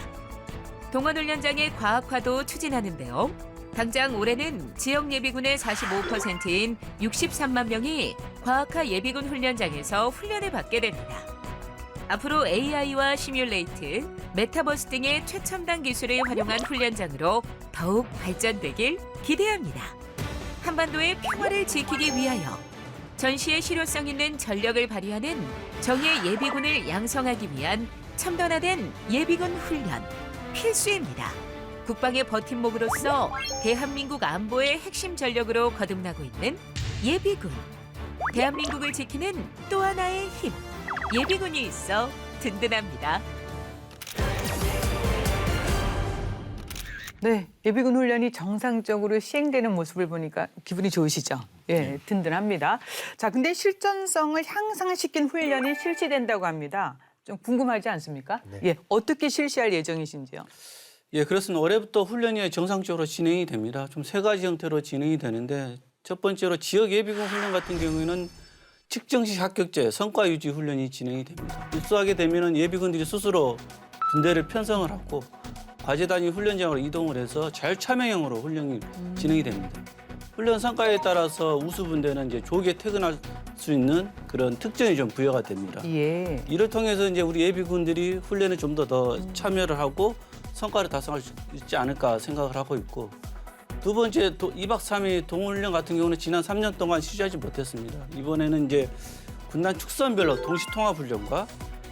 S7: 동원훈련장의 과학화도 추진하는데요. 당장 올해는 지역 예비군의 45%인 63만 명이 과학화 예비군 훈련장에서 훈련을 받게 됩니다. 앞으로 AI와 시뮬레이트, 메타버스 등의 최첨단 기술을 활용한 훈련장으로 더욱 발전되길 기대합니다. 한반도의 평화를 지키기 위하여 전시의 실효성 있는 전력을 발휘하는 정예 예비군을 양성하기 위한 첨단화된 예비군 훈련 필수입니다. 국방의 버팀목으로서 대한민국 안보의 핵심 전력으로 거듭나고 있는 예비군. 대한민국을 지키는 또 하나의 힘. 예비군이 있어 든든합니다.
S1: 네, 예비군 훈련이 정상적으로 시행되는 모습을 보니까 기분이 좋으시죠? 예, 든든합니다. 자, 근데 실전성을 향상시킨 훈련이 실시된다고 합니다. 좀 궁금하지 않습니까? 예, 어떻게 실시할 예정이신지요?
S5: 예, 그렇습니다. 올해부터 훈련이 정상적으로 진행이 됩니다. 좀 세 가지 형태로 진행이 되는데 첫 번째로 지역 예비군 훈련 같은 경우에는 측정식 합격제 성과 유지 훈련이 진행이 됩니다. 입소하게 되면은 예비군들이 스스로 분대를 편성을 하고 과제 단위 훈련장으로 이동을 해서 자율참여형으로 훈련이 진행이 됩니다. 훈련 성과에 따라서 우수 분대는 이제 조기에 퇴근할 수 있는 그런 특전이 좀 부여가 됩니다.
S1: 예.
S5: 이를 통해서 이제 우리 예비군들이 훈련에 좀 더 참여를 하고 성과를 달성할 수 있지 않을까 생각을 하고 있고, 두 번째 2박 3일 동훈련 같은 경우는 지난 3년 동안 실시하지 못했습니다. 이번에는 이제 군단 축선별로 동시 통합 훈련과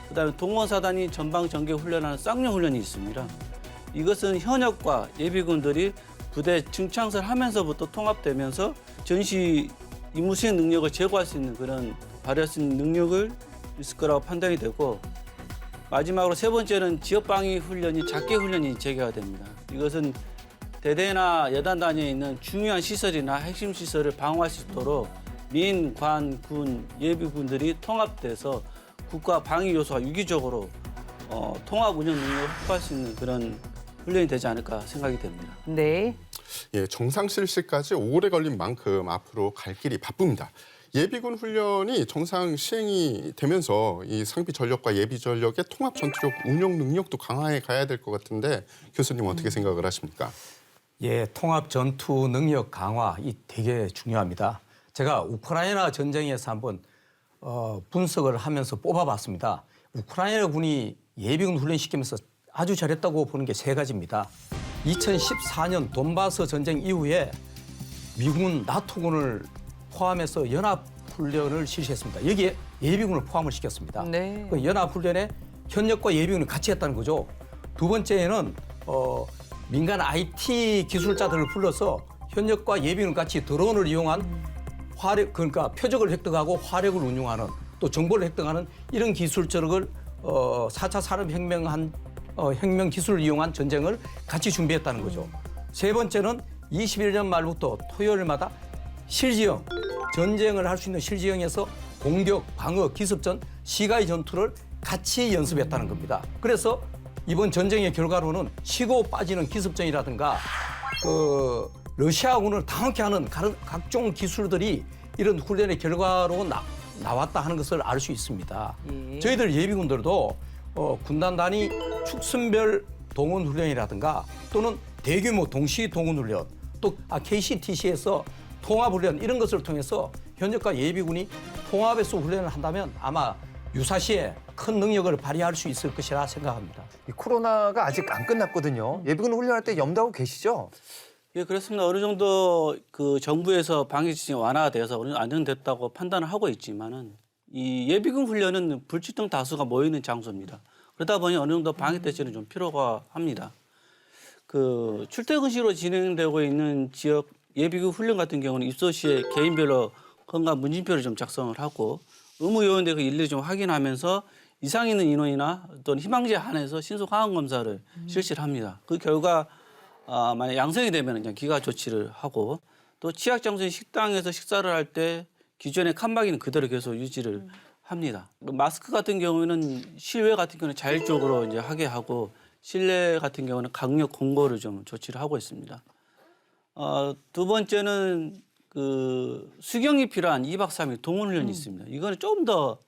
S5: 그다음에 동원사단이 전방 전개 훈련하는 쌍용 훈련이 있습니다. 이것은 현역과 예비군들이 부대 증창설하면서부터 통합되면서 전시 임무 수행 능력을 제고할 수 있는 그런 발휘할 수 있는 능력을 있을 거라고 판단이 되고, 마지막으로 세 번째는 지역 방위 훈련이 작게 훈련이 재개가 됩니다. 이것은 대대나 여단 단위에 있는 중요한 시설이나 핵심 시설을 방어할 수 있도록 민, 관, 군, 예비군들이 통합돼서 국가 방위 요소가 유기적으로 통합 운영 능력을 확보할 수 있는 그런 훈련이 되지 않을까 생각이 됩니다.
S1: 네.
S2: 예, 정상 실시까지 오래 걸린 만큼 앞으로 갈 길이 바쁩니다. 예비군 훈련이 정상 시행이 되면서 이 상비 전력과 예비 전력의 통합 전투력 운용 능력도 강화해 가야 될 것 같은데 교수님 어떻게 생각을 하십니까?
S4: 예, 통합 전투 능력 강화 이 되게 중요합니다. 제가 우크라이나 전쟁에서 한번 분석을 하면서 뽑아봤습니다. 우크라이나 군이 예비군 훈련시키면서 아주 잘했다고 보는 게 세 가지입니다. 2014년 돈바스 전쟁 이후에 미군 나토군을 포함해서 연합훈련을 실시했습니다. 여기에 예비군을 포함을 시켰습니다.
S1: 네.
S4: 그 연합훈련에 현역과 예비군이 같이 했다는 거죠. 두 번째는 민간 IT 기술자들을 불러서 현역과 예비군 같이 드론을 이용한 그러니까 표적을 획득하고 화력을 운용하는 또 정보를 획득하는 이런 기술적을 4차 산업혁명한 혁명 기술을 이용한 전쟁을 같이 준비했다는 거죠. 세 번째는 21년 말부터 토요일마다 실지형, 전쟁을 할 수 있는 실지형에서 공격, 방어, 기습전, 시가의 전투를 같이 연습했다는 겁니다. 그래서 이번 전쟁의 결과로는 치고 빠지는 기습전이라든가 러시아군을 당황케 하는 각종 기술들이 이런 훈련의 결과로 나왔다 하는 것을 알 수 있습니다.
S1: 예.
S4: 저희들 예비군들도 군단 단위 축선별 동원 훈련이라든가 또는 대규모 동시 동원 훈련, 또 KCTC에서 통합 훈련 이런 것을 통해서 현역과 예비군이 통합해서 훈련을 한다면 아마 유사시에 큰 능력을 발휘할 수 있을 것이라 생각합니다.
S3: 이 코로나가 아직 안 끝났거든요. 예비군 훈련할 때 염두하고 계시죠?
S5: 예, 그렇습니다. 어느 정도 그 정부에서 방역 지침이 완화돼서 어느 정도 안정됐다고 판단을 하고 있지만은 이 예비군 훈련은 불특정 다수가 모이는 장소입니다. 그러다 보니 어느 정도 방역 대책은 좀 필요가 합니다. 그 출퇴근시로 진행되고 있는 지역 예비군 훈련 같은 경우는 입소 시에 개인별로 건강 문진표를 좀 작성을 하고 의무 요원들 그 일일이 좀 확인하면서 이상 있는 인원이나 또는 희망지에 한해서 신속 항원 검사를 실시를 합니다. 그 결과 만약 양성이 되면 그냥 기가 조치를 하고 또 취약 장소인 식당에서 식사를 할 때 기존의 칸막이는 그대로 계속 유지를 합니다. 마스크 같은 경우에는 실외 같은 경우는 자율적으로 이제 하게 하고 실내 같은 경우는 강력 공고를 좀 조치를 하고 있습니다. 두 번째는 그 수경이 필요한 2박 3일 동원 훈련이 있습니다. 이거는 좀 더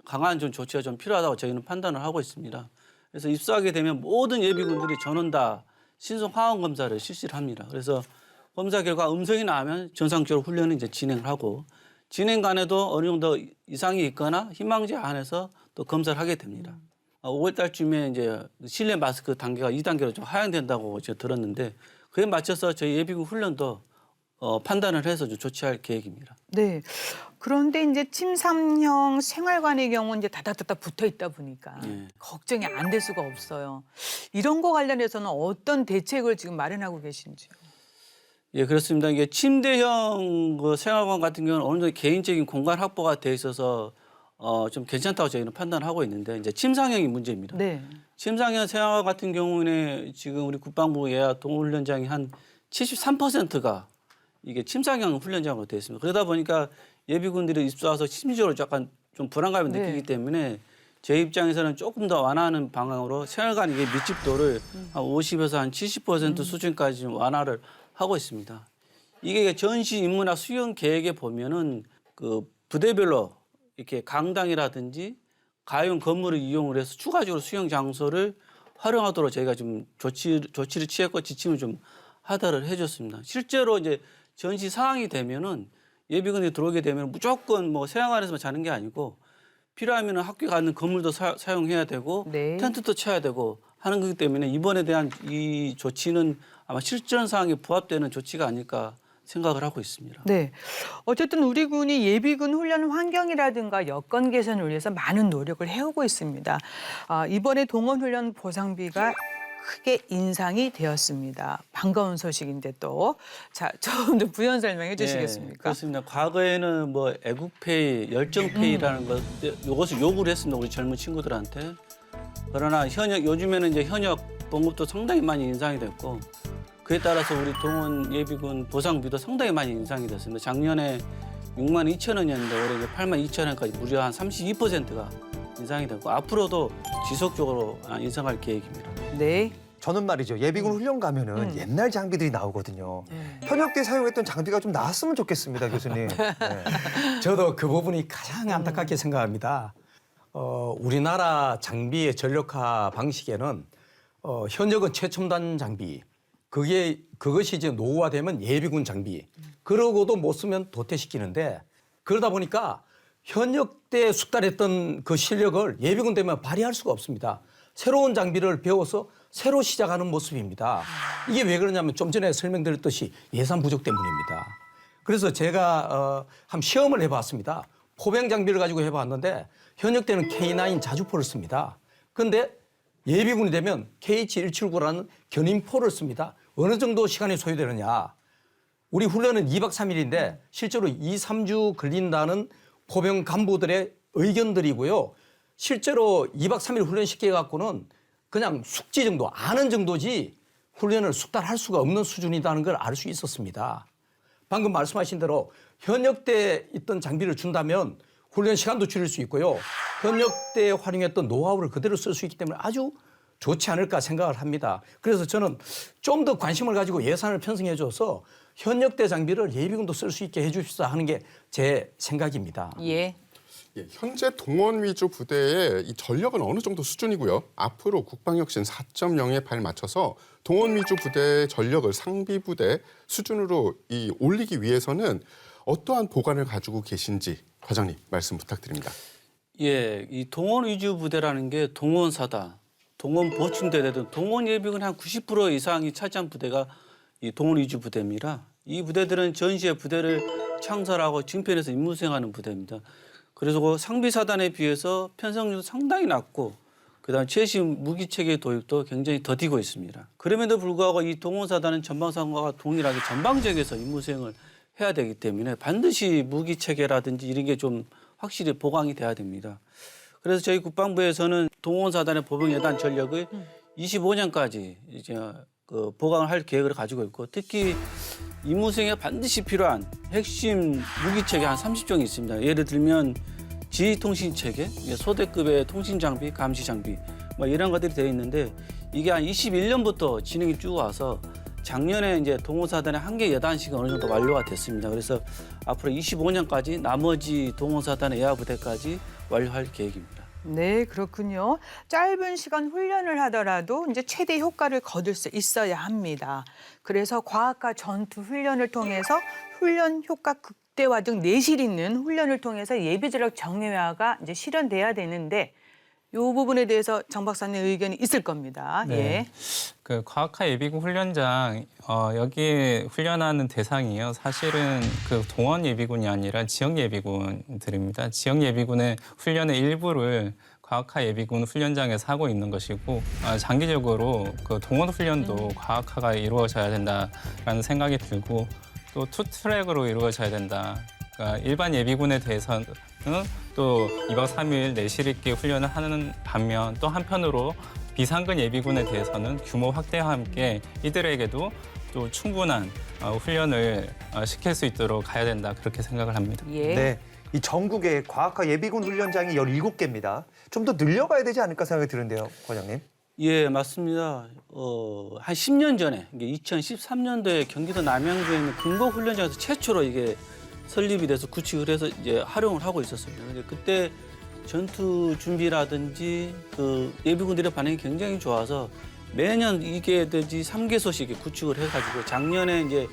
S5: 강한 좀 조치가 좀 필요하다고 저희는 판단을 하고 있습니다. 그래서 입소하게 되면 모든 예비군들이 전원 다 신속 항원 검사를 실시를 합니다. 그래서 검사 결과 음성이 나면 정상적으로 훈련을 이제 진행을 하고 진행간에도 어느 정도 이상이 있거나 희망지에 한해서 또 검사를 하게 됩니다. 5월 달쯤에 이제 실내 마스크 단계가 2단계로 좀 하향된다고 제가 들었는데 그에 맞춰서 저희 예비군 훈련도 판단을 해서 좀 조치할 계획입니다.
S1: 네. 그런데 이제 침상형 생활관의 경우 이제 다닥다닥 붙어 있다 보니까
S5: 예.
S1: 걱정이 안 될 수가 없어요. 이런 거 관련해서는 어떤 대책을 지금 마련하고 계신지요?
S5: 예, 그렇습니다. 이게 침대형 그 생활관 같은 경우는 어느 정도 개인적인 공간 확보가 돼 있어서 좀 괜찮다고 저희는 판단을 하고 있는데 이제 침상형이 문제입니다.
S1: 네.
S5: 침상형 생활관 같은 경우는 지금 우리 국방부 예하 동호훈련장이 한 73%가 이게 침상형 훈련장으로 되어 있습니다. 그러다 보니까 예비군들이 입소와서 심리적으로 약간 좀 불안감을
S1: 네.
S5: 느끼기 때문에 제 입장에서는 조금 더 완화하는 방향으로 생활관 이게 밀집도를 한 50에서 한 70% 수준까지 좀 완화를 하고 있습니다. 이게 전시 인문학 수용 계획에 보면은 그 부대별로 이렇게 강당이라든지 가용 건물을 이용을 해서 추가적으로 수용 장소를 활용하도록 저희가 좀 조치를 취했고 지침을 좀 하달을 해줬습니다. 실제로 이제 전시 상황이 되면은 예비군이 들어오게 되면 무조건 뭐 생활관에서만 자는 게 아니고 필요하면 학교 가는 건물도 사용해야 되고
S1: 네.
S5: 텐트도 쳐야 되고 하는 거기 때문에 이번에 대한 이 조치는 아마 실전 상황에 부합되는 조치가 아닐까 생각을 하고 있습니다.
S1: 네. 어쨌든 우리 군이 예비군 훈련 환경이라든가 여건 개선을 위해서 많은 노력을 해오고 있습니다. 이번에 동원 훈련 보상비가 크게 인상이 되었습니다. 반가운 소식인데 또. 자, 좀 더 부연 설명해 주시겠습니까?
S5: 네, 그렇습니다. 과거에는 뭐 애국페이, 열정페이라는 것, 이것을 요구를 했습니다. 우리 젊은 친구들한테. 그러나 요즘에는 이제 현역 봉급도 상당히 많이 인상이 됐고 그에 따라서 우리 동원 예비군 보상비도 상당히 많이 인상이 됐습니다. 작년에 6만 2천 원이었는데 올해 이제 8만 2천 원까지 무려 한 32%가 인상이 됐고 앞으로도 지속적으로 인상할 계획입니다.
S1: 네.
S3: 저는 말이죠. 예비군 훈련 가면은 옛날 장비들이 나오거든요. 현역 때 사용했던 장비가 좀 나왔으면 좋겠습니다, 교수님. 네.
S4: 저도 그 부분이 가장 안타깝게 생각합니다. 우리나라 장비의 전력화 방식에는 현역은 최첨단 장비, 그것이 이제 노후화되면 예비군 장비, 그러고도 못 쓰면 도태시키는데 그러다 보니까 현역 때 숙달했던 그 실력을 예비군 되면 발휘할 수가 없습니다. 새로운 장비를 배워서 새로 시작하는 모습입니다. 이게 왜 그러냐면 좀 전에 설명드렸듯이 예산 부족 때문입니다. 그래서 제가 한번 시험을 해봤습니다. 포병 장비를 가지고 해봤는데 현역 때는 K9 자주포를 씁니다. 그런데 예비군이 되면 KH-179라는 견인포를 씁니다. 어느 정도 시간이 소요되느냐. 우리 훈련은 2박 3일인데 실제로 2, 3주 걸린다는 포병 간부들의 의견들이고요. 실제로 2박 3일 훈련시켜갖고는 그냥 숙지 정도, 아는 정도지 훈련을 숙달할 수가 없는 수준이라는 걸 알 수 있었습니다. 방금 말씀하신 대로 현역 때 있던 장비를 준다면 훈련 시간도 줄일 수 있고요. 현역 때 활용했던 노하우를 그대로 쓸 수 있기 때문에 아주 좋지 않을까 생각을 합니다. 그래서 저는 좀 더 관심을 가지고 예산을 편성해 줘서 현역 때 장비를 예비군도 쓸 수 있게 해 주십사 하는 게 제 생각입니다.
S1: 예.
S2: 예, 현재 동원 위주 부대의 이 전력은 어느 정도 수준이고요. 앞으로 국방혁신 4.0에 발맞춰서 동원 위주 부대의 전력을 상비 부대 수준으로 올리기 위해서는 어떠한 보관을 가지고 계신지 과장님 말씀 부탁드립니다.
S5: 예, 이 동원 위주 부대라는 게 동원사다, 동원 보충대 등 동원 예비군 한 90% 이상이 차지한 부대가 이 동원 위주 부대입니다. 이 부대들은 전시에 부대를 창설하고 증편해서 임무 수행하는 부대입니다. 그래서 그 상비 사단에 비해서 편성률도 상당히 낮고 그다음 최신 무기 체계 도입도 굉장히 더디고 있습니다. 그럼에도 불구하고 이 동원 사단은 전방사관과 동일하게 전방 지역에서 임무 수행을 해야 되기 때문에 반드시 무기 체계라든지 이런 게 좀 확실히 보강이 돼야 됩니다. 그래서 저희 국방부에서는 동원사단의 보병여단 전력을 25년까지 이제 그 보강을 할 계획을 가지고 있고 특히 임무 수행에 반드시 필요한 핵심 무기 체계 한 30종이 있습니다. 예를 들면 지휘통신 체계, 소대급의 통신 장비, 감시 장비 뭐 이런 것들이 되어 있는데 이게 한 21년부터 진행이 쭉 와서 작년에 이제 동호사단의 한 개 여단식은 어느 정도 완료가 됐습니다. 그래서 앞으로 25년까지 나머지 동호사단의 예하부대까지 완료할 계획입니다.
S1: 네, 그렇군요. 짧은 시간 훈련을 하더라도 이제 최대 효과를 거둘 수 있어야 합니다. 그래서 과학과 전투 훈련을 통해서 훈련 효과 극대화 등 내실 있는 훈련을 통해서 예비전력 정예화가 이제 실현돼야 되는데 이 부분에 대해서 정 박사님 의견이 있을 겁니다.
S4: 네.
S1: 예.
S6: 그 과학화 예비군 훈련장 여기에 훈련하는 대상이요. 사실은 그 동원 예비군이 아니라 지역 예비군들입니다. 지역 예비군의 훈련의 일부를 과학화 예비군 훈련장에서 하고 있는 것이고 장기적으로 그 동원 훈련도 과학화가 이루어져야 된다라는 생각이 들고 또 투트랙으로 이루어져야 된다. 그러니까 일반 예비군에 대해서는 또 2박 3일 내실 있게 훈련을 하는 반면 또 한편으로 비상근 예비군에 대해서는 규모 확대와 함께 이들에게도 또 충분한 훈련을 시킬 수 있도록 가야 된다 그렇게 생각을 합니다.
S1: 예.
S3: 네. 이 전국에 과학화 예비군 훈련장이 17개입니다. 좀 더 늘려가야 되지 않을까 생각이 드는데요, 과장님.
S5: 예, 맞습니다. 한 10년 전에 이게 2013년도에 경기도 남양주에 있는 군복훈련장에서 최초로 이게 설립이 돼서 구축을 해서 이제 활용을 하고 있었습니다. 근데 그때 전투 준비라든지 그 예비군들의 반응이 굉장히 좋아서 매년 2개든지 3개소씩 구축을 해가지고 작년에 이제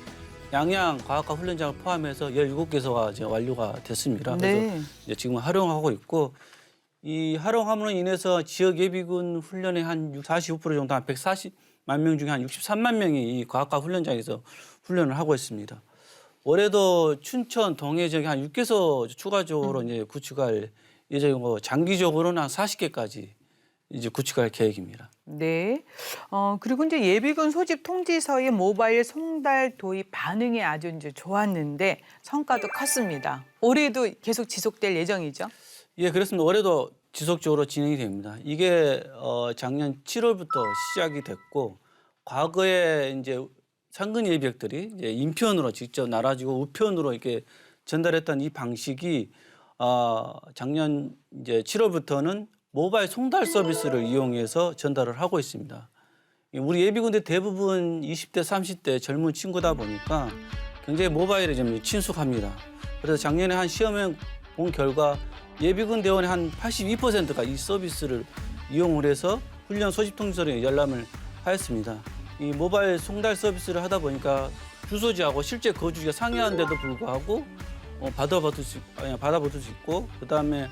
S5: 양양 과학화 훈련장을 포함해서 17개소가 이제 완료가 됐습니다. 그래서
S1: 네.
S5: 이제 지금 활용하고 있고 이 활용함으로 인해서 지역 예비군 훈련의 한 45% 정도 한 140만 명 중에 한 63만 명이 이 과학화 훈련장에서 훈련을 하고 있습니다. 올해도 춘천, 동해 지역에 한 6개소 추가적으로 이제 구축할 예정이고 장기적으로는 한 40개까지 이제 구축할 계획입니다.
S1: 네. 그리고 이제 예비군 소집 통지서의 모바일 송달 도입 반응이 아주 이제 좋았는데 성과도 컸습니다. 올해도 계속 지속될 예정이죠?
S5: 예, 그렇습니다. 올해도 지속적으로 진행이 됩니다. 이게 작년 7월부터 시작이 됐고 과거에 이제 상근 예비역들이 이제 인편으로 직접 날아주고 우편으로 이렇게 전달했던 이 방식이 작년 이제 7월부터는 모바일 송달 서비스를 이용해서 전달을 하고 있습니다. 우리 예비군들 대부분 20대, 30대 젊은 친구다 보니까 굉장히 모바일에 좀 친숙합니다. 그래서 작년에 한 시험을 본 결과 예비군 대원의 한 82%가 이 서비스를 이용을 해서 훈련 소집 통지서를 열람을 하였습니다. 이 모바일 송달 서비스를 하다 보니까 주소지하고 실제 거주지가 상이한데도 불구하고 받아볼 수 있고 그다음에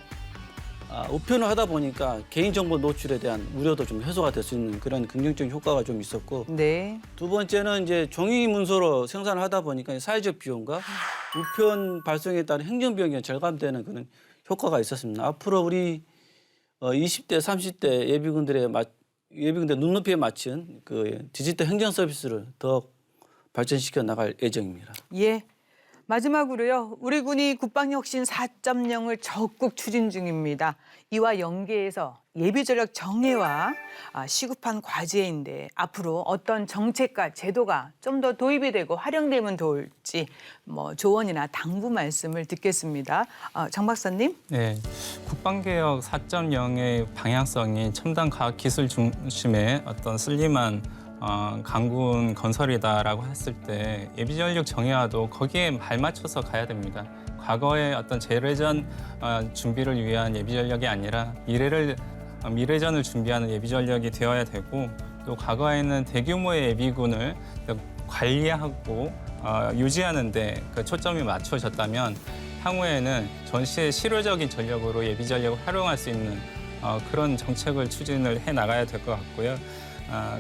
S5: 우편을 하다 보니까 개인정보 노출에 대한 우려도 좀 해소가 될 수 있는 그런 긍정적인 효과가 좀 있었고
S1: 네.
S5: 두 번째는 이제 종이 문서로 생산을 하다 보니까 사회적 비용과 우편 발송에 따른 행정 비용이 절감되는 그런 효과가 있었습니다. 앞으로 우리 20대, 30대 예비군들 눈높이에 맞춘 그 디지털 행정 서비스를 더 발전시켜 나갈 예정입니다.
S1: 예. 마지막으로요. 우리 군이 국방혁신 4.0을 적극 추진 중입니다. 이와 연계해서 예비전력 정예와 시급한 과제인데 앞으로 어떤 정책과 제도가 좀 더 도입이 되고 활용되면 좋을지 조언이나 당부 말씀을 듣겠습니다. 정 박사님.
S6: 네, 국방개혁 4.0의 방향성이 첨단 과학 기술 중심의 어떤 슬림한 강군 건설이다라고 했을 때 예비전력 정예화도 거기에 발맞춰서 가야 됩니다. 과거의 어떤 재래전 준비를 위한 예비전력이 아니라 미래전을 준비하는 예비전력이 되어야 되고 또 과거에는 대규모의 예비군을 관리하고 유지하는 데 그 초점이 맞춰졌다면 향후에는 전시의 실효적인 전력으로 예비전력을 활용할 수 있는 그런 정책을 추진을 해 나가야 될 것 같고요.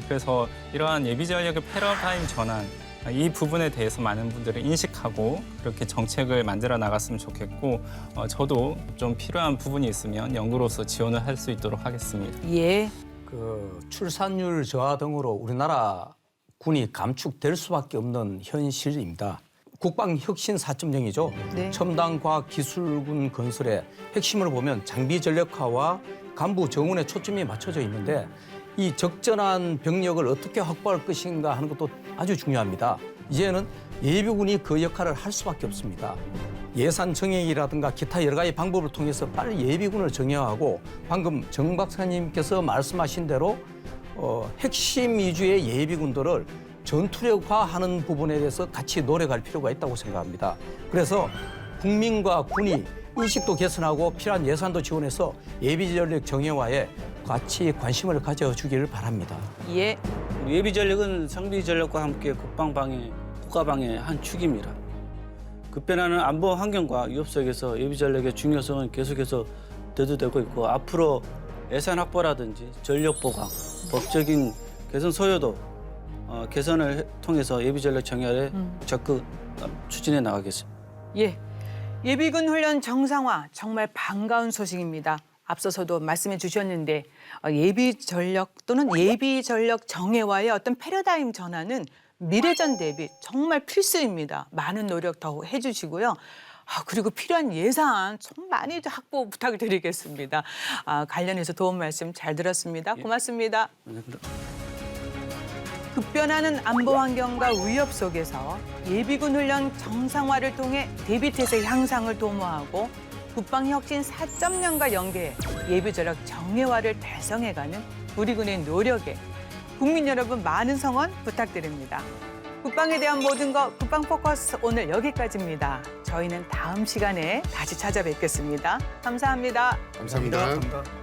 S6: 그래서 이러한 예비전력의 패러다임 전환 이 부분에 대해서 많은 분들이 인식하고 그렇게 정책을 만들어 나갔으면 좋겠고 저도 좀 필요한 부분이 있으면 연구로서 지원을 할 수 있도록 하겠습니다.
S1: 예.
S4: 그 출산율 저하 등으로 우리나라 군이 감축될 수밖에 없는 현실입니다. 국방혁신 4.0이죠.
S1: 네.
S4: 첨단과학기술군 건설의 핵심을 보면 장비 전력화와 간부 정원에 초점이 맞춰져 있는데 이 적절한 병력을 어떻게 확보할 것인가 하는 것도 아주 중요합니다. 이제는 예비군이 그 역할을 할 수밖에 없습니다. 예산 정액이라든가 기타 여러 가지 방법을 통해서 빨리 예비군을 정형하고 방금 정 박사님께서 말씀하신 대로 핵심 위주의 예비군들을 전투력화하는 부분에 대해서 같이 노력할 필요가 있다고 생각합니다. 그래서 국민과 군이 인식도 개선하고 필요한 예산도 지원해서 예비전력 정형화에 같이 관심을 가져주기를 바랍니다.
S1: 예.
S5: 예비 전력은 상비 전력과 함께 국방 방해, 국가 방해의 한 축입니다. 급변하는 안보 환경과 위협 속에서 예비 전력의 중요성은 계속해서 대두되고 있고 앞으로 예산 확보라든지 전력 보강, 법적인 개선 소요도 개선을 통해서 예비 전력 정렬에 적극 추진해 나가겠습니다.
S1: 예. 예비군 훈련 정상화 정말 반가운 소식입니다. 앞서서도 말씀해 주셨는데 예비 전력 또는 예비 전력 정예화의 어떤 패러다임 전환은 미래전 대비 정말 필수입니다. 많은 노력 더 해주시고요. 그리고 필요한 예산 좀 많이 확보 부탁드리겠습니다. 관련해서 도움 말씀 잘 들었습니다. 고맙습니다. 급변하는 안보 환경과 위협 속에서 예비군 훈련 정상화를 통해 대비태세 향상을 도모하고 국방혁신 4.0과 연계해 예비전력 정예화를 달성해가는 우리 군의 노력에 국민 여러분 많은 성원 부탁드립니다. 국방에 대한 모든 것 국방 포커스 오늘 여기까지입니다. 저희는 다음 시간에 다시 찾아뵙겠습니다. 감사합니다.
S2: 감사합니다.